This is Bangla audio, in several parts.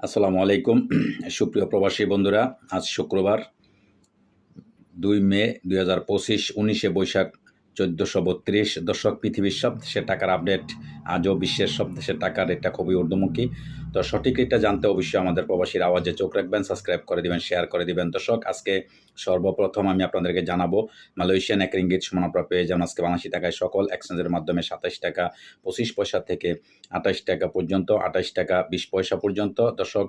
আসসালামু আলাইকুম সুপ্রিয় প্রবাসী বন্ধুরা। আজ শুক্রবার 2 মে 2025 19শে বৈশাখ 1432। দর্শক, পৃথিবীর সব দেশের টাকার আপডেট। আজও বিশ্বের সব দেশের টাকার রেটটা খুবই ঊর্ধ্বমুখী। তো সঠিক রেটটা জানতে অবশ্যই আমাদের প্রবাসীর আওয়াজে চোখ রাখবেন, সাবস্ক্রাইব করে দিবেন, শেয়ার করে দিবেন। দর্শক, আজকে সর্বপ্রথম আমি আপনাদেরকে জানাবো মালয়েশিয়ান এক রিঙ্গিত সমান আপনারা পেয়ে যান আজকে বাংলাদেশি টাকায় সকল এক্সচেঞ্জের মাধ্যমে 27 টাকা 25 পয়সা থেকে 28 টাকা পর্যন্ত, 28 টাকা 20 পয়সা পর্যন্ত। দর্শক,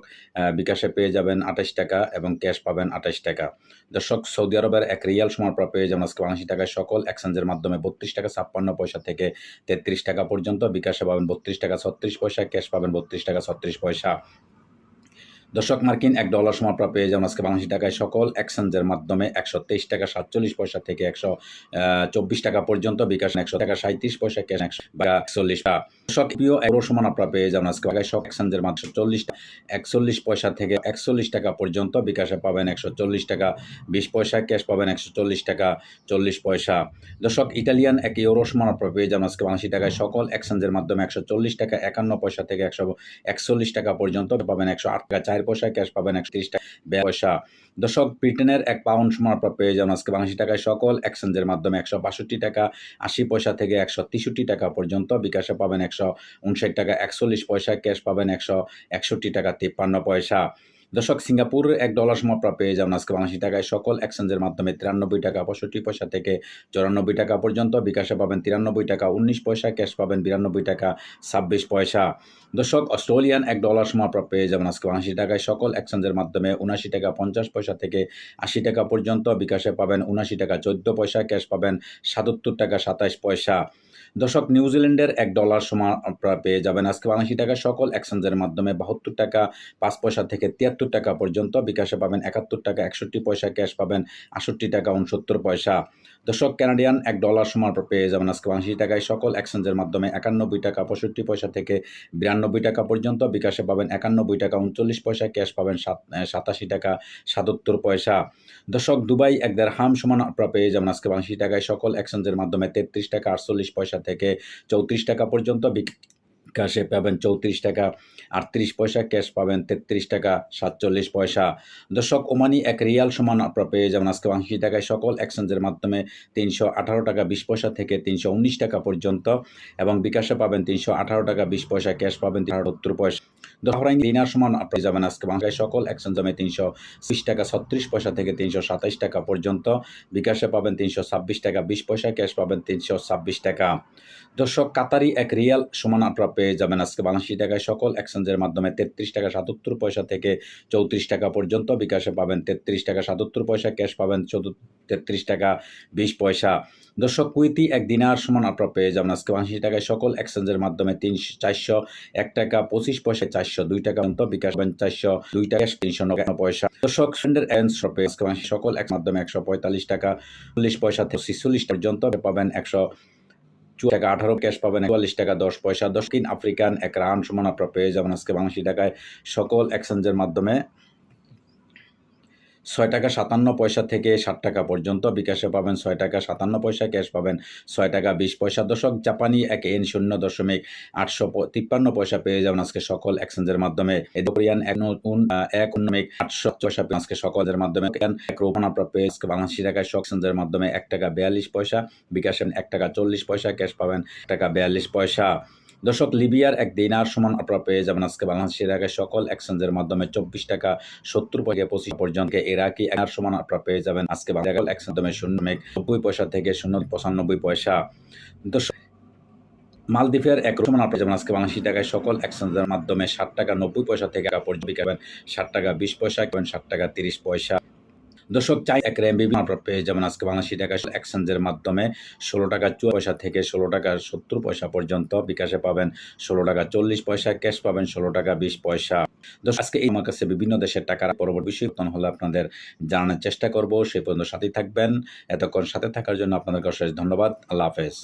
বিকাশে পেয়ে যাবেন 28 টাকা এবং ক্যাশ পাবেন 28 টাকা। দর্শক, সৌদি আরবের এক রিয়াল সমান আপনারা পেয়ে যাবেন আজকে বাংলাদেশি টাকায় সকল এক্সচেঞ্জের মাধ্যমে 32 টাকা 56 পয়সা থেকে 33 টাকা পর্যন্ত। বিকাশে পাবেন 32 টাকা 36 পয়সা, ক্যাশ পাবেন 32 টাকা 36 পয়সা। দর্শক, মার্কিন $1 সমান আপনারা পেয়ে যাবেন আজকে বাংলাদেশি টাকায় সকল এক্সচেঞ্জের মাধ্যমে 123 টাকা 47 পয়সা থেকে 124 টাকা পর্যন্ত। বিকাশ 100 টাকা 37 পয়সা, ক্যাশ 141 টাকা। দর্শক, প্রিয় এউরো সমান আপনারা পেয়ে যাবেন আজকে টাকায় সব এক্সচেঞ্জের মাধ্যমে 41 পয়সা থেকে 41 টাকা পর্যন্ত। বিকাশে পাবেন 140 টাকা 20 পয়সা, ক্যাশ পাবেন 140 টাকা 40 পয়সা। দর্শক, ইটালিয়ান এক ইউরো সমান আপনারা পেয়ে যাবেন আজকে বাংলাদেশি টাকায় সকল এক্সচেঞ্জের মাধ্যমে 140 টাকা 51 পয়সা থেকে 141 টাকা পর্যন্ত। পাবেন 108 টাকা 4 পয়সা, ক্যাশ পাবেন 130 টাকা 42 পয়সা। দর্শক, ব্রিটেনের এক পাউন্ড সমান আপনারা পেয়ে যাবেন আজকে বাংলাদেশি টাকায় সকল এক্সচেঞ্জের মাধ্যমে 162 টাকা 80 পয়সা থেকে 163 টাকা পর্যন্ত। বিকাশে পাবেন 159 টাকা 41 পয়সা, ক্যাশ পাবেন 161 টাকা 53 পয়সা। দর্শক, সিঙ্গাপুর $1 সমান আপনারা পেয়ে যাবেন আজকে বাংলাদেশি টাকায় সকল এক্সচেঞ্জের মাধ্যমে 93 টাকা 65 পয়সা থেকে 94 টাকা পর্যন্ত। বিকাশে পাবেন 93 টাকা 19 পয়সা, ক্যাশ পাবেন 92 টাকা 26 পয়সা। দর্শক, অস্ট্রেলিয়ান $1 সমান আপনারা পেয়ে যাবেন আজকে বাংলাদেশি টাকায় সকল এক্সচেঞ্জের মাধ্যমে 79 টাকা 50 পয়সা থেকে 80 টাকা পর্যন্ত। বিকাশে পাবেন 79 টাকা 14 পয়সা, ক্যাশ পাবেন 77 টাকা 27 পয়সা। দর্শক, নিউজিল্যান্ডের $1 সমান আপনারা পেয়ে যাবেন আজকে বাংলাদেশি টাকা সকল এক্সচেঞ্জের মাধ্যমে 72 টাকা 5 পয়সা থেকে 73 টাকা পর্যন্ত। বিকাশে পাবেন 71 টাকা 61 পয়সা, ক্যাশ পাবেন 68 টাকা 69 পয়সা। দর্শক, কানাডিয়ান $1 সমান আপনারা পেয়ে যাবেন আজকে বাংলাদেশি টাকায় সকল এক্সচেঞ্জের মাধ্যমে 91 টাকা 65 পয়সা থেকে 92 টাকা পর্যন্ত। বিকাশে পাবেন 91 টাকা 39 পয়সা, ক্যাশ পাবেন 87 টাকা 77 পয়সা। দর্শক, দুবাই এক দিরহাম সমান আপনারা পেয়ে যাবেন আজকে বাংলাদেশি টাকায় সকল এক্সচেঞ্জের মাধ্যমে 33 টাকা 48 পয়সা থেকে 34 টাকা পর্যন্ত। বিকাশে পাবেন 34 টাকা 38 পয়সা, ক্যাশ পাবেন 33 টাকা 47 পয়সা। দর্শক, ওমানি এক রিয়াল সমান আপনারা পেয়ে যাবেন আজকে বাংলাদেশি টাকায় সকল এক্সচেঞ্জের মাধ্যমে 318 টাকা 20 পয়সা থেকে 319 টাকা পর্যন্ত এবং বিকাশে পাবেন 318 টাকা 20 পয়সা, ক্যাশ পাবেন 73 পয়সা। বাহরাইন দিনার সমান আপনি যাবেন আজকে বাংলাদেশ সকল এক্সচেঞ্জ দামে 320 টাকা 36 পয়সা থেকে 327 টাকা পর্যন্ত। বিকাশে পাবেন 326 টাকা 20 পয়সা, ক্যাশ পাবেন 326 টাকা। দর্শক, কাতারি এক রিয়াল সমান আপনারা পেয়ে যাবেন আজকে বাংলাদেশি টাকায় সকল এক্সচেঞ্জের মাধ্যমে 33 টাকা 77 পয়সা থেকে 34 টাকা পর্যন্ত। বিকাশে পাবেন 33 টাকা 77 পয়সা, ক্যাশ পাবেন 33 টাকা 20 পয়সা। দর্শক, কুয়েতি এক দিনার সমান আপনারা পেয়ে যাবেন আজকে বাংলাদেশি টাকায় সকল এক্সচেঞ্জের মাধ্যমে 401 টাকা 25 পয়সা 402 টাকা পর্যন্ত। বিকাশ পাবেন 402 টাকা 399 পয়সা। দর্শক, সেন্ডার এন্স শপে সকল এক মাধ্যমে 145 টাকা 40 পয়সা থেকে 46 পর্যন্ত পাবেন 100 টাকা 18, ক্যাশ পাবেন 44 টাকা 10 পয়সা। দক্ষিণ আফ্রিকান এক রান সমান আপনারা পেয়ে যাবেন আজকে বাংলাদেশি টাকায় সকল এক্সচেঞ্জের মাধ্যমে 6 টাকা 57 পয়সা থেকে 60 টাকা পর্যন্ত। বিকাশে পাবেন 6 টাকা 57 পয়সা, ক্যাশ পাবেন 6 টাকা 20 পয়সা। দর্শক, জাপানি এক এন 0.853 পয়সা পেয়ে যাবেন আজকে সকল এক্সচেঞ্জের মাধ্যমে। কোরিয়ান 1.8 পয়সা আজকে সকলের মাধ্যমে। এক রোমান আপনারা পেয়ে আজকে বাংলাদেশি টাকায় সকল এক্সচেঞ্জের মাধ্যমে 1 টাকা 42 পয়সা। বিকাশে 1 টাকা 40 পয়সা, ক্যাশ পাবেন 1 টাকা 42 পয়সা। দর্শক, লিবিয়ার এক দিনার সমান আপনারা পেয়ে যাবেন আজকে বাংলাদেশি টাকায় সকল এক্সচেঞ্জের মাধ্যমে 24 টাকা 70 পয়সা 25 পর্যন্ত। ইরাকি এক সমান আপনারা পেয়ে যাবেন আজকে বাংলাদেশ এক্সচেঞ্জের মাধ্যমে 0.90 পয়সা থেকে 0.95 পয়সা। দর্শক, মালদ্বীপের এক সমান আপনারা যাবেন আজকে বাংলাদেশি টাকায় সকল এক্সচেঞ্জের মাধ্যমে 60 টাকা 90 পয়সা থেকে পর্যন্ত। বিকাবেন 60 টাকা 20 পয়সা, 60 টাকা 30 পয়সা। দর্শক, চাই এক রেমবি আপনারা পেয়ে যাবেন আজকে বাংলাদেশি টাকা এক্সচেঞ্জের মাধ্যমে 16 টাকা 54 পয়সা থেকে 16 টাকা 70 পয়সা পর্যন্ত। বিকাশে পাবেন 16 টাকা 40 পয়সা, ক্যাশ পাবেন 16 টাকা 20 পয়সা। দর্শক, আজকে এই আমার কাছে বিভিন্ন দেশের টাকার পরবর্তী বিষয় হলে আপনাদের জানানোর চেষ্টা করব। সেই পর্যন্ত সাথে থাকবেন। এতক্ষণ সাথে থাকার জন্য আপনাদেরকে অশেষ ধন্যবাদ। আল্লাহ হাফেজ।